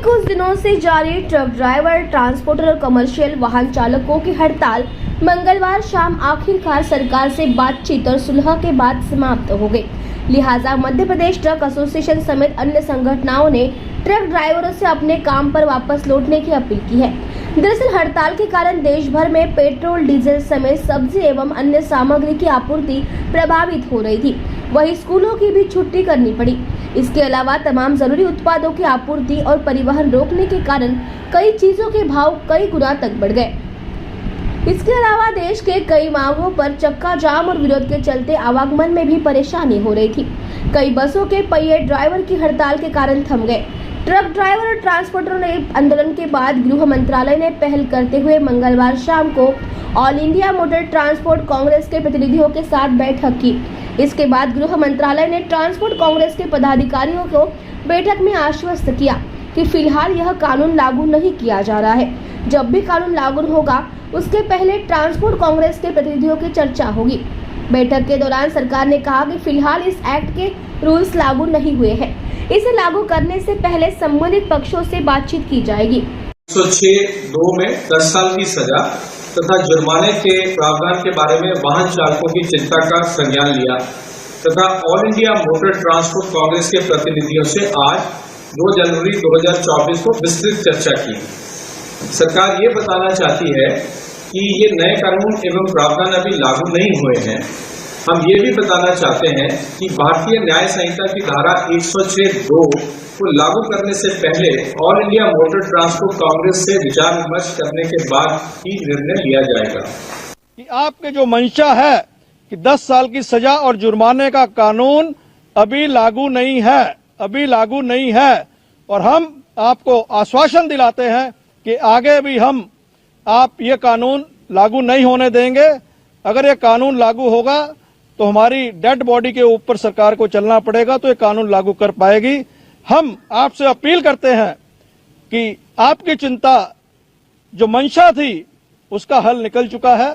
कुछ दिनों से जारी ट्रक ड्राइवर, ट्रांसपोर्टर और कमर्शियल वाहन चालकों की हड़ताल मंगलवार शाम आखिरकार सरकार से बातचीत और सुलह के बाद समाप्त हो गई। लिहाजा मध्य प्रदेश ट्रक एसोसिएशन समेत अन्य संगठनों ने ट्रक ड्राइवरों से अपने काम पर वापस लौटने की अपील की है। दरअसल हड़ताल के कारण देश भर में पेट्रोल, डीजल समेत सब्जी एवं अन्य सामग्री की आपूर्ति प्रभावित हो रही थी। वहीं स्कूलों की भी छुट्टी करनी पड़ी। इसके अलावा तमाम जरूरी उत्पादों की आपूर्ति और परिवहन रोकने के कारण कई चीजों के भाव कई गुना तक बढ़ गए। इसके अलावा देश के कई मार्गों पर चक्का जाम और विरोध के चलते आवागमन में भी परेशानी हो रही थी। कई बसों के पहिए ड्राइवर की हड़ताल के कारण थम गए। ट्रक ड्राइवर और ट्रांसपोर्टरों ने आंदोलन के बाद गृह मंत्रालय ने पहल करते हुए मंगलवार शाम को all India motor transport Congress के प्रतिनिधियों के साथ बैठक की। इसके बाद गृह मंत्रालय ने ट्रांसपोर्ट कांग्रेस के पदाधिकारियों को बैठक में आश्वस्त किया कि फिलहाल यह कानून लागू नहीं किया जा रहा है। जब भी कानून लागू होगा उसके पहले ट्रांसपोर्ट कांग्रेस के प्रतिनिधियों की चर्चा होगी। बैठक के दौरान सरकार ने कहा कि फिलहाल इस एक्ट के रूल्स लागू नहीं हुए हैं। इसे लागू करने से पहले संबंधित पक्षों से बातचीत की जाएगी। 106(2) में 10 साल की सजा तथा जुर्माने के प्रावधान के बारे में वाहन चालकों की चिंता का संज्ञान लिया तथा all India motor transport Congress के प्रतिनिधियों से आज 2 जनवरी 2024 को विस्तृत चर्चा की। सरकार ये बताना चाहती है कि ये नए कानून एवं प्रावधान अभी लागू नहीं हुए हैं। हम ये भी बताना चाहते हैं कि भारतीय न्याय संहिता की धारा 106(2) को लागू करने से पहले all India motor transport Congress से विचार विमर्श करने के बाद ही निर्णय लिया जाएगा। कि आपके जो मंशा है कि 10 साल की सजा और जुर्माने का कानून अभी लागू नहीं है, और हम आपको आश्वासन दिलाते हैं कि आगे भी हम आप ये कानून लागू नहीं होने देंगे। अगर ये कानून लागू होगा तो हमारी डेड बॉडी के ऊपर सरकार को चलना पड़ेगा, तो ये कानून लागू कर पाएगी। हम आपसे अपील करते हैं कि आपकी चिंता जो मंशा थी उसका हल निकल चुका है।